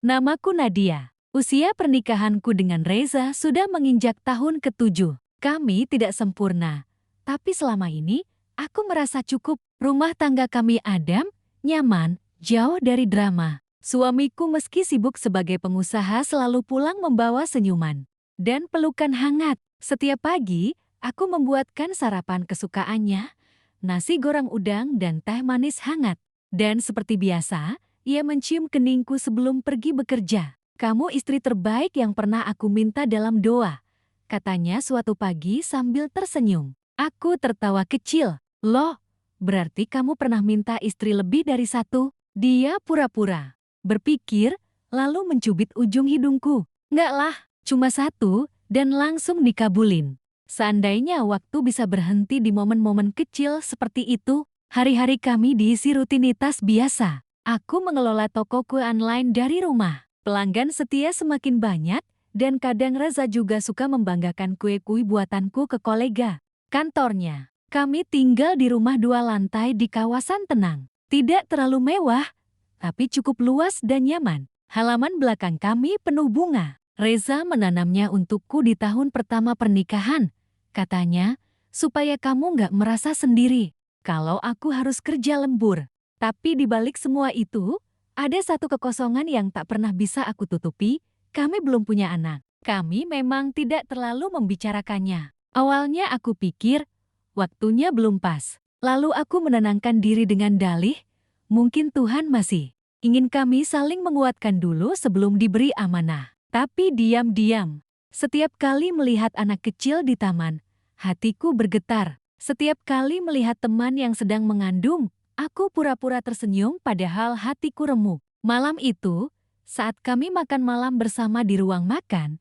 Namaku Nadia. Usia pernikahanku dengan Reza sudah menginjak tahun ke-7. Kami tidak sempurna, tapi selama ini aku merasa cukup. Rumah tangga kami adem, nyaman, jauh dari drama. Suamiku meski sibuk sebagai pengusaha selalu pulang membawa senyuman dan pelukan hangat. Setiap pagi, aku membuatkan sarapan kesukaannya, nasi goreng udang dan teh manis hangat. Dan seperti biasa, ia mencium keningku sebelum pergi bekerja. Kamu istri terbaik yang pernah aku minta dalam doa, katanya suatu pagi sambil tersenyum. Aku tertawa kecil. Loh, berarti kamu pernah minta istri lebih dari satu? Dia pura-pura berpikir, lalu mencubit ujung hidungku. Enggak lah, cuma satu, dan langsung dikabulin. Seandainya waktu bisa berhenti di momen-momen kecil seperti itu, hari-hari kami diisi rutinitas biasa. Aku mengelola tokoku online dari rumah. Pelanggan setia semakin banyak, dan kadang Reza juga suka membanggakan kue-kue buatanku ke kolega kantornya. Kami tinggal di rumah 2 lantai di kawasan tenang. Tidak terlalu mewah, tapi cukup luas dan nyaman. Halaman belakang kami penuh bunga. Reza menanamnya untukku di tahun pertama pernikahan. Katanya, supaya kamu nggak merasa sendiri kalau aku harus kerja lembur. Tapi di balik semua itu, ada satu kekosongan yang tak pernah bisa aku tutupi. Kami belum punya anak. Kami memang tidak terlalu membicarakannya. Awalnya aku pikir, waktunya belum pas. Lalu aku menenangkan diri dengan dalih, mungkin Tuhan masih ingin kami saling menguatkan dulu sebelum diberi amanah. Tapi diam-diam, setiap kali melihat anak kecil di taman, hatiku bergetar. Setiap kali melihat teman yang sedang mengandung, aku pura-pura tersenyum padahal hatiku remuk. Malam itu, saat kami makan malam bersama di ruang makan,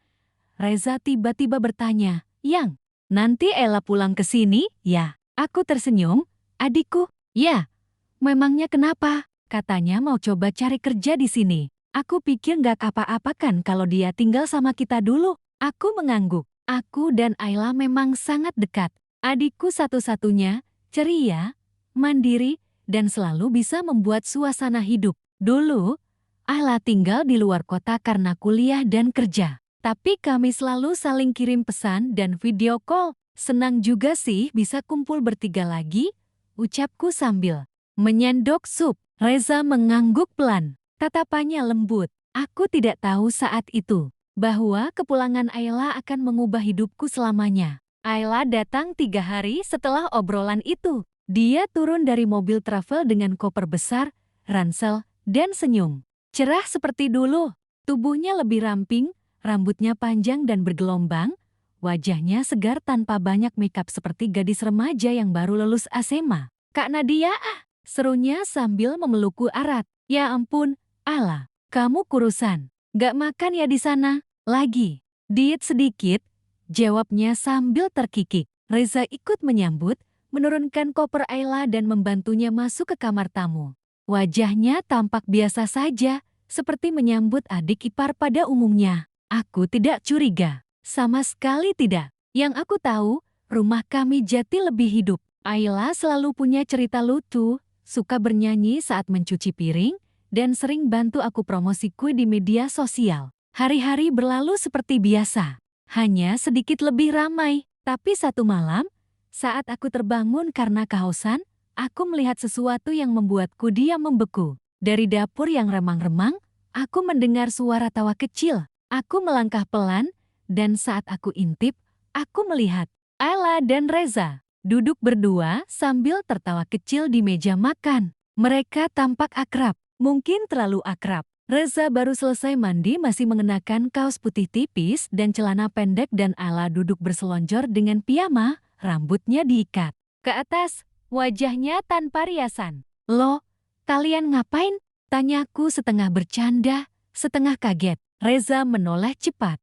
Reza tiba-tiba bertanya, "Yang, nanti Ella pulang ke sini, ya?" Aku tersenyum, "Adikku, ya." "Memangnya kenapa?" Katanya mau coba cari kerja di sini. Aku pikir nggak apa-apa kan kalau dia tinggal sama kita dulu. Aku mengangguk. Aku dan Ayla memang sangat dekat. Adikku satu-satunya, ceria, mandiri, dan selalu bisa membuat suasana hidup. Dulu, Ayla tinggal di luar kota karena kuliah dan kerja. Tapi kami selalu saling kirim pesan dan video call. Senang juga sih bisa kumpul bertiga lagi, ucapku sambil menyendok sup. Reza mengangguk pelan. Tatapannya lembut. Aku tidak tahu saat itu bahwa kepulangan Ayla akan mengubah hidupku selamanya. Ayla datang 3 hari setelah obrolan itu. Dia turun dari mobil travel dengan koper besar, ransel, dan senyum. Cerah seperti dulu. Tubuhnya lebih ramping, rambutnya panjang dan bergelombang. Wajahnya segar tanpa banyak makeup seperti gadis remaja yang baru lulus SMA. "Kak Nadia ah!" serunya sambil memelukku erat. "Ya ampun, Ala, kamu kurusan. Gak makan ya di sana? Lagi diet sedikit," jawabnya sambil terkikik. Reza ikut menyambut, menurunkan koper Ayla dan membantunya masuk ke kamar tamu. Wajahnya tampak biasa saja, seperti menyambut adik ipar pada umumnya. Aku tidak curiga. Sama sekali tidak. Yang aku tahu, rumah kami jati lebih hidup. Ayla selalu punya cerita lucu, suka bernyanyi saat mencuci piring, dan sering bantu aku promosi kue di media sosial. Hari-hari berlalu seperti biasa, hanya sedikit lebih ramai. Tapi satu malam, saat aku terbangun karena kehausan, aku melihat sesuatu yang membuatku diam membeku. Dari dapur yang remang-remang, aku mendengar suara tawa kecil. Aku melangkah pelan, dan saat aku intip, aku melihat Ayla dan Reza duduk berdua sambil tertawa kecil di meja makan. Mereka tampak akrab, mungkin terlalu akrab. Reza baru selesai mandi masih mengenakan kaos putih tipis dan celana pendek dan Ayla duduk berselonjor dengan piyama, rambutnya diikat ke atas, wajahnya tanpa riasan. "Loh, kalian ngapain?" tanyaku setengah bercanda, setengah kaget. Reza menoleh cepat.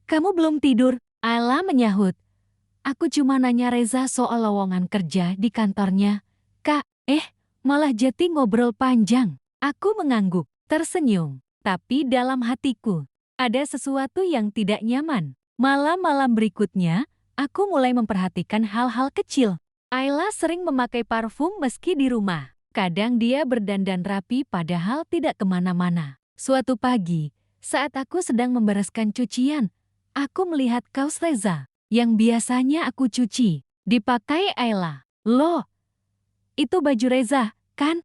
Kamu belum tidur?" Ayla menyahut. "Aku cuma nanya Reza soal lowongan kerja di kantornya." "Kak, malah jadi ngobrol panjang." Aku mengangguk, tersenyum. Tapi dalam hatiku, ada sesuatu yang tidak nyaman. Malam-malam berikutnya, aku mulai memperhatikan hal-hal kecil. Ayla sering memakai parfum meski di rumah. Kadang dia berdandan rapi padahal tidak kemana-mana. Suatu pagi, saat aku sedang membereskan cucian, aku melihat kaos Reza yang biasanya aku cuci dipakai Ayla. Loh, itu baju Reza, kan?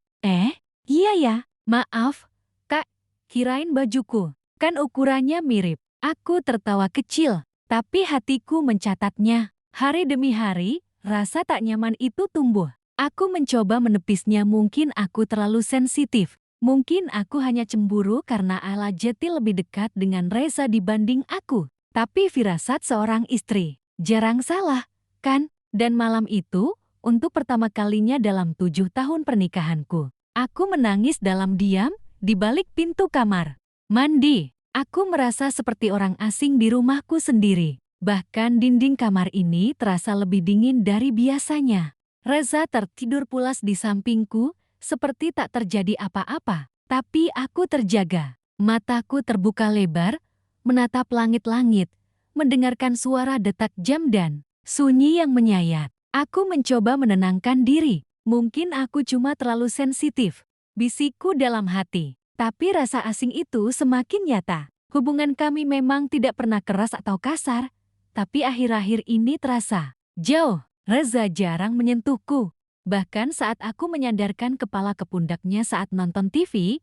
Iya ya. Maaf, Kak, kirain bajuku. Kan ukurannya mirip. Aku tertawa kecil, tapi hatiku mencatatnya. Hari demi hari, rasa tak nyaman itu tumbuh. Aku mencoba menepisnya, mungkin aku terlalu sensitif. Mungkin aku hanya cemburu karena Ayla Jeti lebih dekat dengan Reza dibanding aku. Tapi firasat seorang istri jarang salah, kan? Dan malam itu, untuk pertama kalinya dalam 7 tahun pernikahanku, aku menangis dalam diam di balik pintu kamar mandi. Aku merasa seperti orang asing di rumahku sendiri. Bahkan dinding kamar ini terasa lebih dingin dari biasanya. Reza tertidur pulas di sampingku, seperti tak terjadi apa-apa. Tapi aku terjaga. Mataku terbuka lebar, menatap langit-langit, mendengarkan suara detak jam dan sunyi yang menyayat. Aku mencoba menenangkan diri. Mungkin aku cuma terlalu sensitif, bisikku dalam hati. Tapi rasa asing itu semakin nyata. Hubungan kami memang tidak pernah keras atau kasar, tapi akhir-akhir ini terasa jauh. Reza jarang menyentuhku. Bahkan saat aku menyandarkan kepala ke pundaknya saat nonton TV,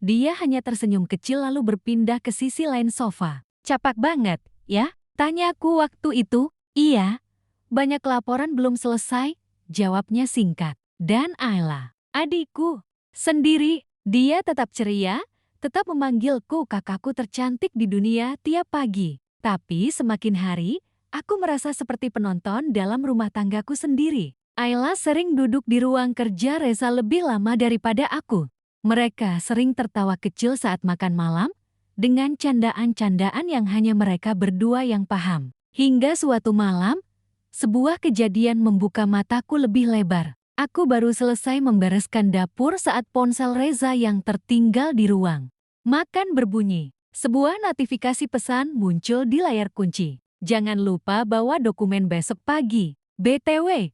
dia hanya tersenyum kecil lalu berpindah ke sisi lain sofa. Capak banget, ya? Tanyaku waktu itu. Iya. Banyak laporan belum selesai, jawabnya singkat. Dan Ayla, adikku, sendiri. Dia tetap ceria, tetap memanggilku kakakku tercantik di dunia tiap pagi. Tapi semakin hari, aku merasa seperti penonton dalam rumah tanggaku sendiri. Ayla sering duduk di ruang kerja Reza lebih lama daripada aku. Mereka sering tertawa kecil saat makan malam, dengan candaan-candaan yang hanya mereka berdua yang paham. Hingga suatu malam, sebuah kejadian membuka mataku lebih lebar. Aku baru selesai membereskan dapur saat ponsel Reza yang tertinggal di ruang makan berbunyi. Sebuah notifikasi pesan muncul di layar kunci. Jangan lupa bawa dokumen besok pagi. BTW,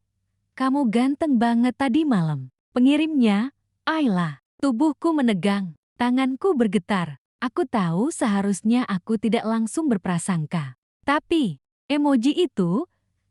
kamu ganteng banget tadi malam. Pengirimnya, Ayla. Tubuhku menegang, tanganku bergetar. Aku tahu seharusnya aku tidak langsung berprasangka. Tapi, emoji itu,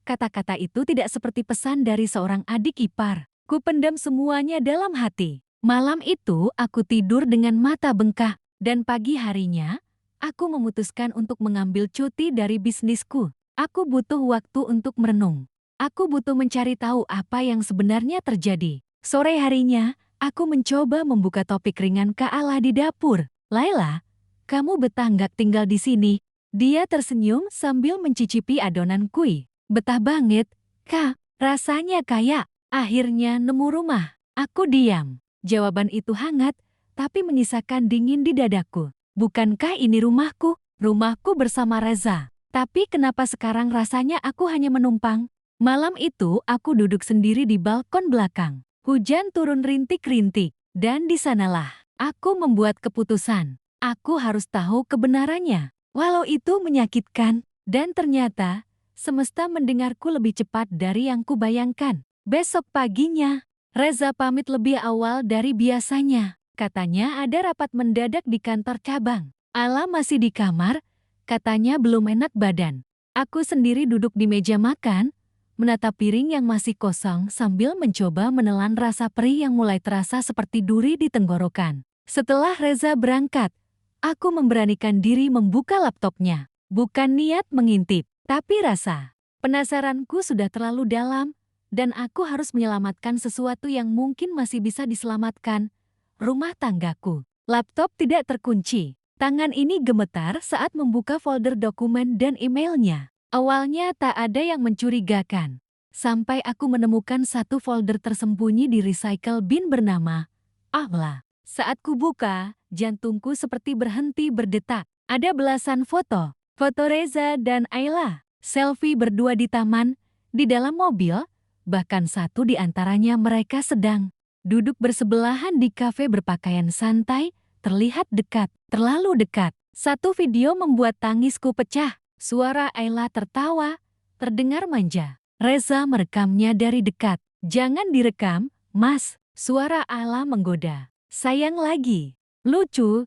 kata-kata itu tidak seperti pesan dari seorang adik ipar. Ku pendam semuanya dalam hati. Malam itu aku tidur dengan mata bengkak. Dan pagi harinya, aku memutuskan untuk mengambil cuti dari bisnisku. Aku butuh waktu untuk merenung. Aku butuh mencari tahu apa yang sebenarnya terjadi. Sore harinya, aku mencoba membuka topik ringan ke Ayla di dapur. Laila, kamu betah nggak tinggal di sini? Dia tersenyum sambil mencicipi adonan kue. Betah banget, Kak. Rasanya kayak akhirnya nemu rumah. Aku diam. Jawaban itu hangat, tapi menyisakan dingin di dadaku. Bukankah ini rumahku? Rumahku bersama Reza. Tapi kenapa sekarang rasanya aku hanya menumpang? Malam itu aku duduk sendiri di balkon belakang. Hujan turun rintik-rintik. Dan di sanalah aku membuat keputusan. Aku harus tahu kebenarannya. Walau itu menyakitkan. Dan ternyata, semesta mendengarku lebih cepat dari yang kubayangkan. Besok paginya, Reza pamit lebih awal dari biasanya. Katanya ada rapat mendadak di kantor cabang. Ayla masih di kamar, katanya belum enak badan. Aku sendiri duduk di meja makan, menatap piring yang masih kosong sambil mencoba menelan rasa perih yang mulai terasa seperti duri di tenggorokan. Setelah Reza berangkat, aku memberanikan diri membuka laptopnya. Bukan niat mengintip, tapi rasa penasaranku sudah terlalu dalam, dan aku harus menyelamatkan sesuatu yang mungkin masih bisa diselamatkan. Rumah tanggaku. Laptop tidak terkunci. Tangan ini gemetar saat membuka folder dokumen dan emailnya. Awalnya tak ada yang mencurigakan. Sampai aku menemukan satu folder tersembunyi di recycle bin bernama Ayla. Saat kubuka, jantungku seperti berhenti berdetak. Ada belasan foto. Foto Reza dan Ayla, selfie berdua di taman, di dalam mobil, bahkan satu di antaranya mereka sedang duduk bersebelahan di kafe berpakaian santai, terlihat dekat, terlalu dekat. Satu video membuat tangisku pecah, suara Ayla tertawa, terdengar manja. Reza merekamnya dari dekat. Jangan direkam, Mas, suara Ayla menggoda. Sayang lagi. Lucu,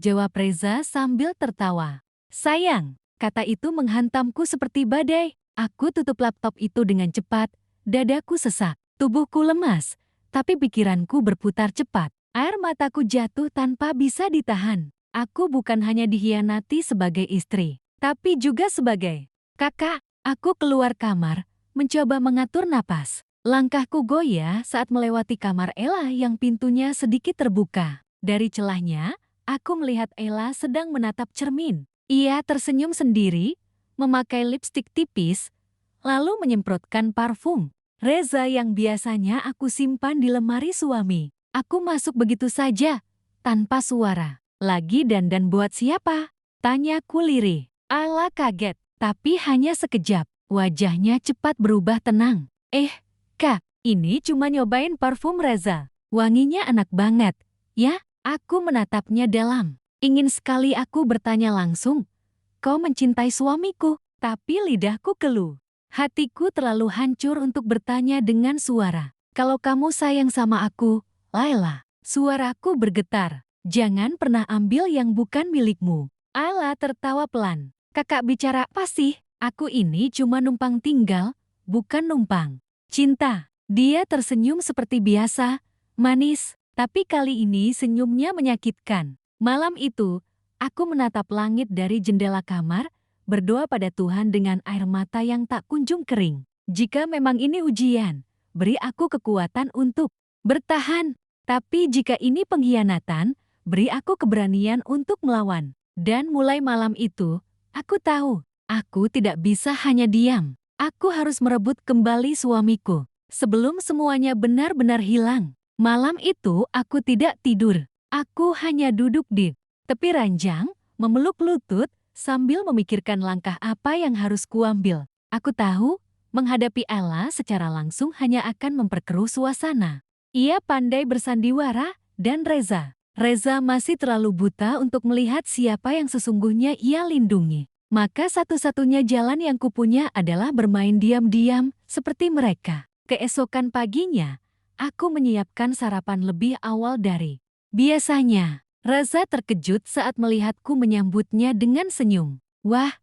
jawab Reza sambil tertawa. Sayang, kata itu menghantamku seperti badai. Aku tutup laptop itu dengan cepat, dadaku sesak, tubuhku lemas, tapi pikiranku berputar cepat. Air mataku jatuh tanpa bisa ditahan. Aku bukan hanya dikhianati sebagai istri, tapi juga sebagai kakak. Aku keluar kamar, mencoba mengatur napas. Langkahku goyah saat melewati kamar Ella yang pintunya sedikit terbuka. Dari celahnya, aku melihat Ella sedang menatap cermin. Ia tersenyum sendiri, memakai lipstik tipis, lalu menyemprotkan parfum. Reza yang biasanya aku simpan di lemari suami. Aku masuk begitu saja, tanpa suara. Lagi dandan buat siapa? Tanyaku lirih. Ala kaget, tapi hanya sekejap. Wajahnya cepat berubah tenang. Kak, ini cuma nyobain parfum Reza. Wanginya enak banget. Ya, aku menatapnya dalam. Ingin sekali aku bertanya langsung. Kau mencintai suamiku? Tapi lidahku keluh. Hatiku terlalu hancur untuk bertanya dengan suara. Kalau kamu sayang sama aku, Laila. Suaraku bergetar. Jangan pernah ambil yang bukan milikmu. Ayla tertawa pelan. Kakak bicara apa sih? Aku ini cuma numpang tinggal, bukan numpang cinta. Dia tersenyum seperti biasa, manis, tapi kali ini senyumnya menyakitkan. Malam itu, aku menatap langit dari jendela kamar, berdoa pada Tuhan dengan air mata yang tak kunjung kering. Jika memang ini ujian, beri aku kekuatan untuk bertahan. Tapi jika ini pengkhianatan, beri aku keberanian untuk melawan. Dan mulai malam itu, aku tahu, aku tidak bisa hanya diam. Aku harus merebut kembali suamiku. Sebelum semuanya benar-benar hilang. Malam itu aku tidak tidur. Aku hanya duduk di tepi ranjang, memeluk lutut, sambil memikirkan langkah apa yang harus kuambil. Aku tahu, menghadapi Ella secara langsung hanya akan memperkeruh suasana. Ia pandai bersandiwara, dan Reza masih terlalu buta untuk melihat siapa yang sesungguhnya ia lindungi. Maka satu-satunya jalan yang kupunya adalah bermain diam-diam seperti mereka. Keesokan paginya, aku menyiapkan sarapan lebih awal dari biasanya. Reza terkejut saat melihatku menyambutnya dengan senyum. Wah,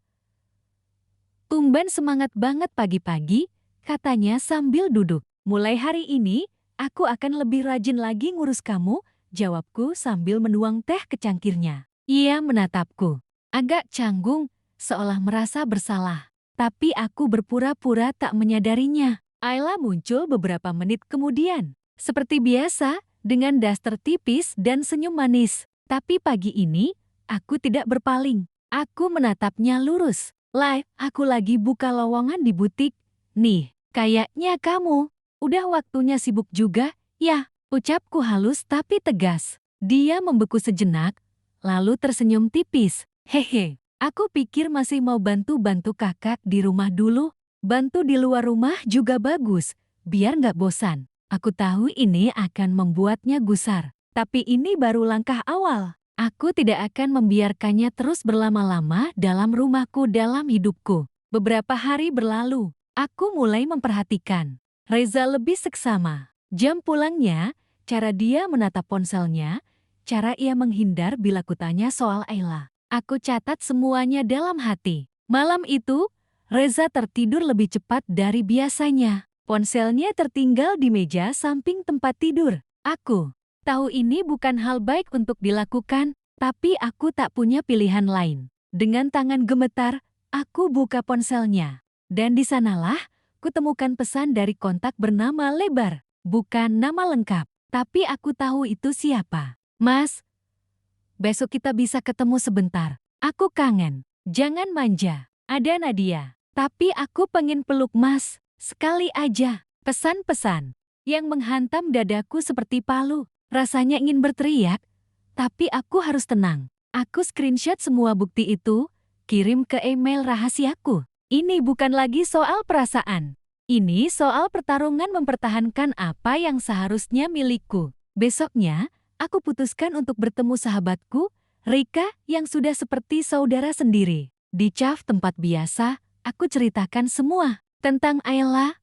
tumben semangat banget pagi-pagi, katanya sambil duduk. Mulai hari ini, aku akan lebih rajin lagi ngurus kamu, jawabku sambil menuang teh ke cangkirnya. Ia menatapku, agak canggung, seolah merasa bersalah. Tapi aku berpura-pura tak menyadarinya. Ayla muncul beberapa menit kemudian. Seperti biasa, dengan daster tipis dan senyum manis. Tapi pagi ini, aku tidak berpaling. Aku menatapnya lurus. Aku lagi buka lowongan di butik. Nih, kayaknya kamu udah waktunya sibuk juga, ya, ucapku halus tapi tegas. Dia membeku sejenak, lalu tersenyum tipis. Hehe, aku pikir masih mau bantu-bantu kakak di rumah dulu. Bantu di luar rumah juga bagus, biar nggak bosan. Aku tahu ini akan membuatnya gusar, tapi ini baru langkah awal. Aku tidak akan membiarkannya terus berlama-lama dalam rumahku dalam hidupku. Beberapa hari berlalu, aku mulai memperhatikan Reza lebih seksama. Jam pulangnya, cara dia menatap ponselnya, cara ia menghindar bila kutanya soal Ayla. Aku catat semuanya dalam hati. Malam itu, Reza tertidur lebih cepat dari biasanya. Ponselnya tertinggal di meja samping tempat tidur. Aku tahu ini bukan hal baik untuk dilakukan, tapi aku tak punya pilihan lain. Dengan tangan gemetar, aku buka ponselnya. Dan di sanalah, kutemukan pesan dari kontak bernama lebar. Bukan nama lengkap, tapi aku tahu itu siapa. Mas, besok kita bisa ketemu sebentar. Aku kangen. Jangan manja. Ada Nadia. Tapi aku pengen peluk Mas. Sekali aja. Pesan-pesan yang menghantam dadaku seperti palu. Rasanya ingin berteriak, tapi aku harus tenang. Aku screenshot semua bukti itu, kirim ke email rahasiaku. Ini bukan lagi soal perasaan. Ini soal pertarungan mempertahankan apa yang seharusnya milikku. Besoknya, aku putuskan untuk bertemu sahabatku, Rika, yang sudah seperti saudara sendiri. Di cafe tempat biasa, aku ceritakan semua. Tentang Ayla,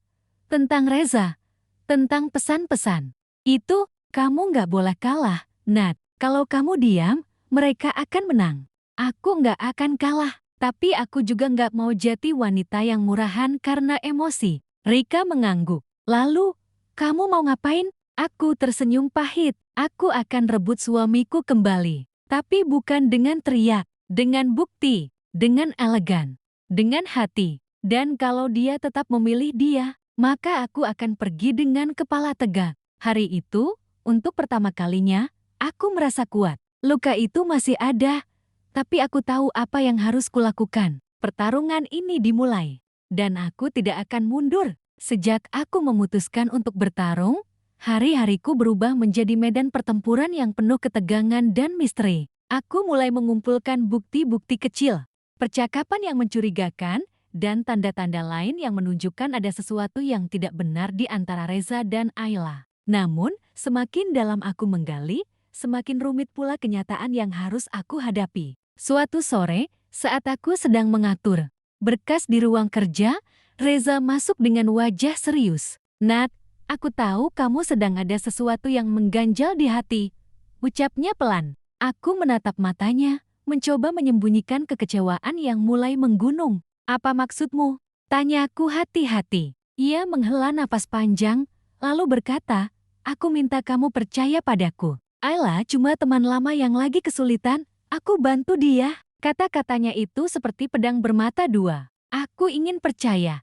tentang Reza, tentang pesan-pesan. Itu, kamu nggak boleh kalah, Nat. Kalau kamu diam, mereka akan menang. Aku nggak akan kalah. Tapi aku juga nggak mau jadi wanita yang murahan karena emosi. Rika mengangguk. Lalu, kamu mau ngapain? Aku tersenyum pahit. Aku akan rebut suamiku kembali. Tapi bukan dengan teriak, dengan bukti, dengan elegan, dengan hati. Dan kalau dia tetap memilih dia, maka aku akan pergi dengan kepala tegak. Hari itu, untuk pertama kalinya, aku merasa kuat. Luka itu masih ada, tapi aku tahu apa yang harus kulakukan. Pertarungan ini dimulai, dan aku tidak akan mundur. Sejak aku memutuskan untuk bertarung, hari-hariku berubah menjadi medan pertempuran yang penuh ketegangan dan misteri. Aku mulai mengumpulkan bukti-bukti kecil, percakapan yang mencurigakan, dan tanda-tanda lain yang menunjukkan ada sesuatu yang tidak benar di antara Reza dan Ayla. Namun, semakin dalam aku menggali, semakin rumit pula kenyataan yang harus aku hadapi. Suatu sore, saat aku sedang mengatur berkas di ruang kerja, Reza masuk dengan wajah serius. "Nat, aku tahu kamu sedang ada sesuatu yang mengganjal di hati," ucapnya pelan. Aku menatap matanya, mencoba menyembunyikan kekecewaan yang mulai menggunung. "Apa maksudmu?" tanyaku hati-hati. Ia menghela napas panjang, lalu berkata, "Aku minta kamu percaya padaku. Ayla cuma teman lama yang lagi kesulitan. Aku bantu dia." Kata-katanya itu seperti pedang bermata dua. Aku ingin percaya,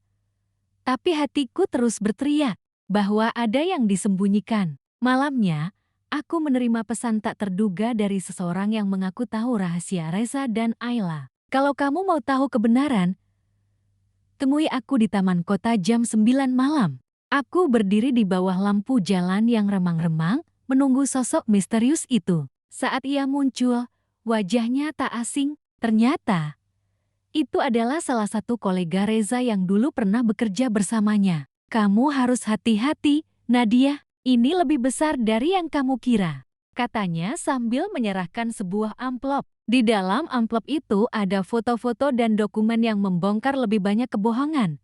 tapi hatiku terus berteriak bahwa ada yang disembunyikan. Malamnya, aku menerima pesan tak terduga dari seseorang yang mengaku tahu rahasia Reza dan Ayla. "Kalau kamu mau tahu kebenaran, temui aku di taman kota jam 9 malam." Aku berdiri di bawah lampu jalan yang remang-remang, menunggu sosok misterius itu. Saat ia muncul, wajahnya tak asing. Ternyata, itu adalah salah satu kolega Reza yang dulu pernah bekerja bersamanya. "Kamu harus hati-hati, Nadia. Ini lebih besar dari yang kamu kira," katanya sambil menyerahkan sebuah amplop. Di dalam amplop itu ada foto-foto dan dokumen yang membongkar lebih banyak kebohongan.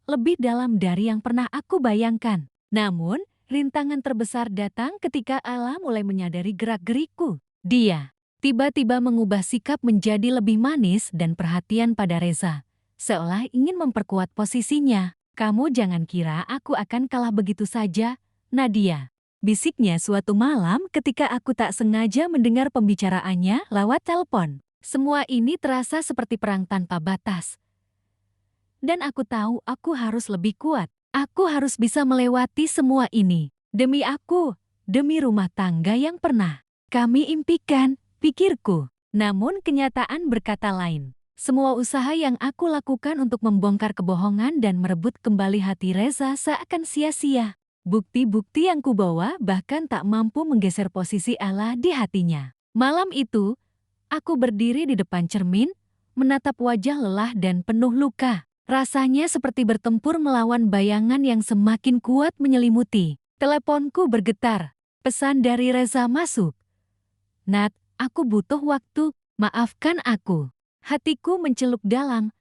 Lebih dalam dari yang pernah aku bayangkan. Namun, rintangan terbesar datang ketika Ayla mulai menyadari gerak-gerikku. Dia tiba-tiba mengubah sikap menjadi lebih manis dan perhatian pada Reza, seolah ingin memperkuat posisinya. "Kamu jangan kira aku akan kalah begitu saja, Nadia," bisiknya suatu malam ketika aku tak sengaja mendengar pembicaraannya lewat telepon. Semua ini terasa seperti perang tanpa batas. Dan aku tahu aku harus lebih kuat. Aku harus bisa melewati semua ini. Demi aku, demi rumah tangga yang pernah kami impikan, pikirku. Namun kenyataan berkata lain. Semua usaha yang aku lakukan untuk membongkar kebohongan dan merebut kembali hati Reza seakan sia-sia. Bukti-bukti yang kubawa bahkan tak mampu menggeser posisi Allah di hatinya. Malam itu, aku berdiri di depan cermin, menatap wajah lelah dan penuh luka. Rasanya seperti bertempur melawan bayangan yang semakin kuat menyelimuti. Teleponku bergetar. Pesan dari Reza masuk. "Nat, aku butuh waktu, maafkan aku." Hatiku mencelup dalam,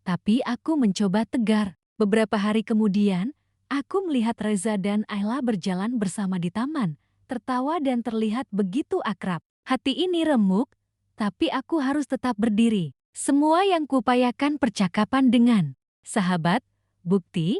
tapi aku mencoba tegar. Beberapa hari kemudian, aku melihat Reza dan Ayla berjalan bersama di taman, tertawa dan terlihat begitu akrab. Hati ini remuk, tapi aku harus tetap berdiri. Semua yang kupayakan percakapan dengan sahabat, bukti,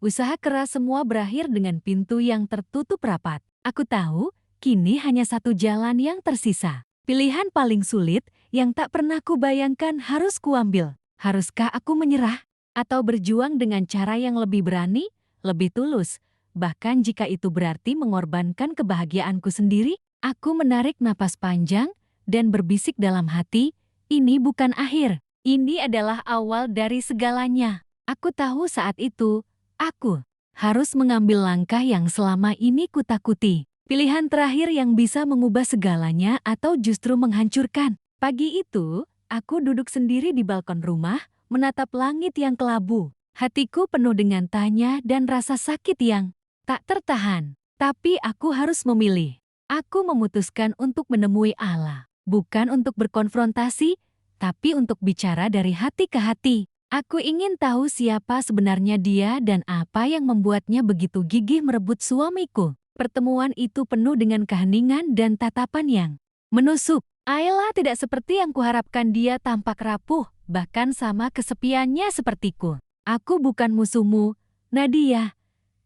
usaha keras semua berakhir dengan pintu yang tertutup rapat. Aku tahu, kini hanya satu jalan yang tersisa. Pilihan paling sulit yang tak pernah kubayangkan harus kuambil. Haruskah aku menyerah? Atau berjuang dengan cara yang lebih berani, lebih tulus? Bahkan jika itu berarti mengorbankan kebahagiaanku sendiri? Aku menarik napas panjang dan berbisik dalam hati, ini bukan akhir. Ini adalah awal dari segalanya. Aku tahu saat itu, aku harus mengambil langkah yang selama ini kutakuti. Pilihan terakhir yang bisa mengubah segalanya atau justru menghancurkan. Pagi itu, aku duduk sendiri di balkon rumah, menatap langit yang kelabu. Hatiku penuh dengan tanya dan rasa sakit yang tak tertahan. Tapi aku harus memilih. Aku memutuskan untuk menemui Allah. Bukan untuk berkonfrontasi, tapi untuk bicara dari hati ke hati. Aku ingin tahu siapa sebenarnya dia dan apa yang membuatnya begitu gigih merebut suamiku. Pertemuan itu penuh dengan keheningan dan tatapan yang menusuk. Ayla tidak seperti yang kuharapkan, dia tampak rapuh, bahkan sama kesepiannya sepertiku. Aku bukan musuhmu, Nadia,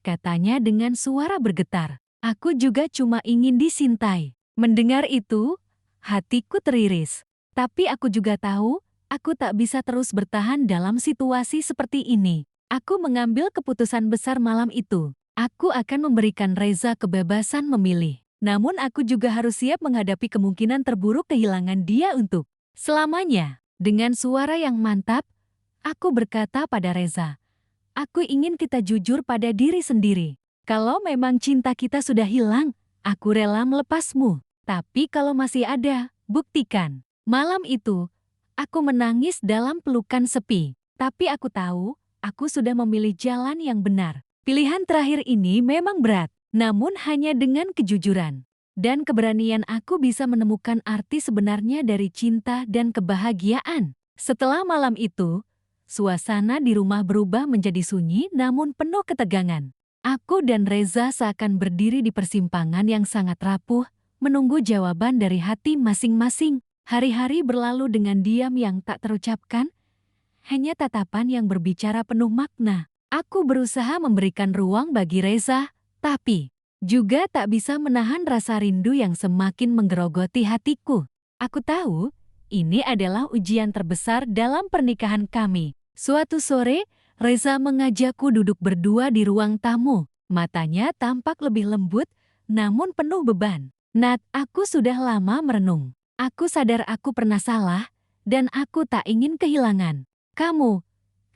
katanya dengan suara bergetar. Aku juga cuma ingin disintai. Mendengar itu, hatiku teriris. Tapi aku juga tahu, aku tak bisa terus bertahan dalam situasi seperti ini. Aku mengambil keputusan besar malam itu. Aku akan memberikan Reza kebebasan memilih. Namun aku juga harus siap menghadapi kemungkinan terburuk kehilangan dia untuk selamanya. Dengan suara yang mantap, aku berkata pada Reza, aku ingin kita jujur pada diri sendiri. Kalau memang cinta kita sudah hilang, aku rela melepasmu. Tapi kalau masih ada, buktikan. Malam itu, aku menangis dalam pelukan sepi. Tapi aku tahu, aku sudah memilih jalan yang benar. Pilihan terakhir ini memang berat. Namun hanya dengan kejujuran dan keberanian aku bisa menemukan arti sebenarnya dari cinta dan kebahagiaan. Setelah malam itu, suasana di rumah berubah menjadi sunyi namun penuh ketegangan. Aku dan Reza seakan berdiri di persimpangan yang sangat rapuh, menunggu jawaban dari hati masing-masing. Hari-hari berlalu dengan diam yang tak terucapkan, hanya tatapan yang berbicara penuh makna. Aku berusaha memberikan ruang bagi Reza, tapi juga tak bisa menahan rasa rindu yang semakin menggerogoti hatiku. Aku tahu, ini adalah ujian terbesar dalam pernikahan kami. Suatu sore, Reza mengajakku duduk berdua di ruang tamu. Matanya tampak lebih lembut, namun penuh beban. Nat, aku sudah lama merenung. Aku sadar aku pernah salah, dan aku tak ingin kehilangan kamu,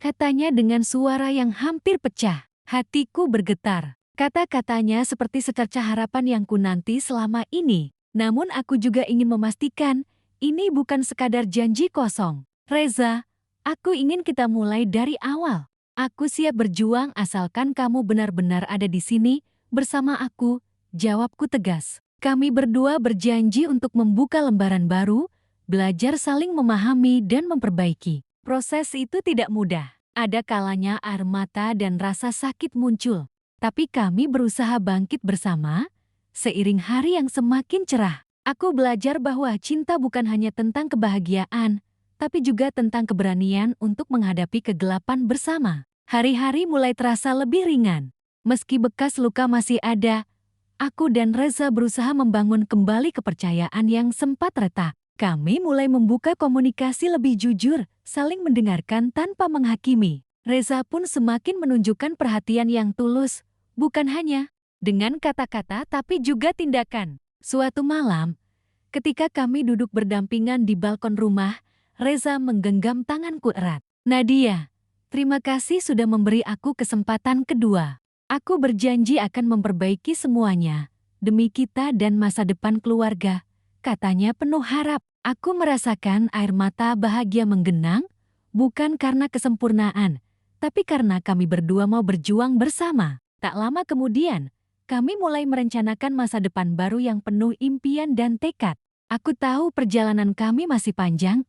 katanya dengan suara yang hampir pecah. Hatiku bergetar. Kata-katanya seperti secercah harapan yang kunanti selama ini. Namun aku juga ingin memastikan, ini bukan sekadar janji kosong. Reza, aku ingin kita mulai dari awal. Aku siap berjuang asalkan kamu benar-benar ada di sini bersama aku, jawabku tegas. Kami berdua berjanji untuk membuka lembaran baru, belajar saling memahami dan memperbaiki. Proses itu tidak mudah. Ada kalanya air mata dan rasa sakit muncul. Tapi kami berusaha bangkit bersama, seiring hari yang semakin cerah. Aku belajar bahwa cinta bukan hanya tentang kebahagiaan, tapi juga tentang keberanian untuk menghadapi kegelapan bersama. Hari-hari mulai terasa lebih ringan. Meski bekas luka masih ada, aku dan Reza berusaha membangun kembali kepercayaan yang sempat retak. Kami mulai membuka komunikasi lebih jujur, saling mendengarkan tanpa menghakimi. Reza pun semakin menunjukkan perhatian yang tulus, bukan hanya dengan kata-kata tapi juga tindakan. Suatu malam, ketika kami duduk berdampingan di balkon rumah, Reza menggenggam tanganku erat. Nadia, terima kasih sudah memberi aku kesempatan kedua. Aku berjanji akan memperbaiki semuanya, demi kita dan masa depan keluarga, katanya penuh harap. Aku merasakan air mata bahagia menggenang, bukan karena kesempurnaan, tapi karena kami berdua mau berjuang bersama. Tak lama kemudian, kami mulai merencanakan masa depan baru yang penuh impian dan tekad. Aku tahu perjalanan kami masih panjang,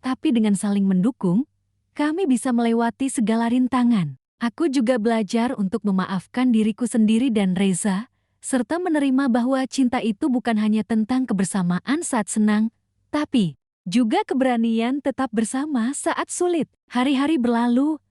tapi dengan saling mendukung, kami bisa melewati segala rintangan. Aku juga belajar untuk memaafkan diriku sendiri dan Reza, serta menerima bahwa cinta itu bukan hanya tentang kebersamaan saat senang, tapi juga keberanian tetap bersama saat sulit. Hari-hari berlalu,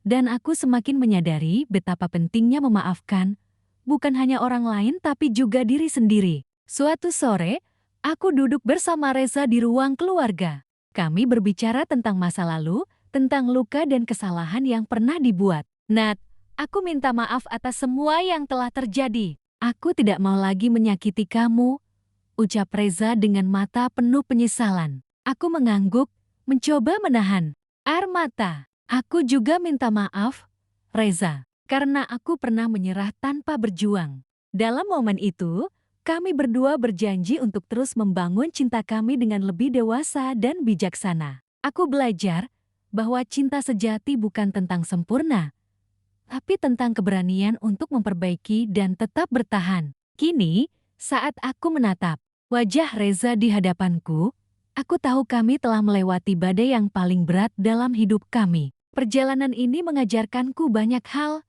dan aku semakin menyadari betapa pentingnya memaafkan, bukan hanya orang lain tapi juga diri sendiri. Suatu sore, aku duduk bersama Reza di ruang keluarga. Kami berbicara tentang masa lalu, tentang luka dan kesalahan yang pernah dibuat. Nat, aku minta maaf atas semua yang telah terjadi. Aku tidak mau lagi menyakiti kamu, ucap Reza dengan mata penuh penyesalan. Aku mengangguk, mencoba menahan air mata. Aku juga minta maaf, Reza, karena aku pernah menyerah tanpa berjuang. Dalam momen itu, kami berdua berjanji untuk terus membangun cinta kami dengan lebih dewasa dan bijaksana. Aku belajar bahwa cinta sejati bukan tentang sempurna, tapi tentang keberanian untuk memperbaiki dan tetap bertahan. Kini, saat aku menatap wajah Reza di hadapanku, aku tahu kami telah melewati badai yang paling berat dalam hidup kami. Perjalanan ini mengajarkanku banyak hal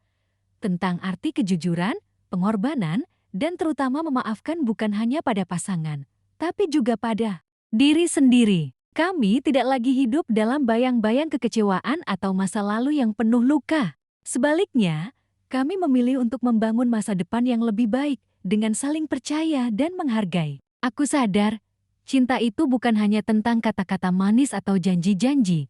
tentang arti kejujuran, pengorbanan, dan terutama memaafkan bukan hanya pada pasangan, tapi juga pada diri sendiri. Kami tidak lagi hidup dalam bayang-bayang kekecewaan atau masa lalu yang penuh luka. Sebaliknya, kami memilih untuk membangun masa depan yang lebih baik dengan saling percaya dan menghargai. Aku sadar, cinta itu bukan hanya tentang kata-kata manis atau janji-janji,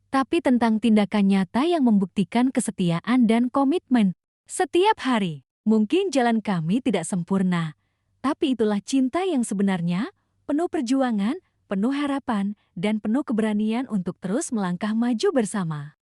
tapi tentang tindakan nyata yang membuktikan kesetiaan dan komitmen. Setiap hari, mungkin jalan kami tidak sempurna, tapi itulah cinta yang sebenarnya, penuh perjuangan, penuh harapan, dan penuh keberanian untuk terus melangkah maju bersama.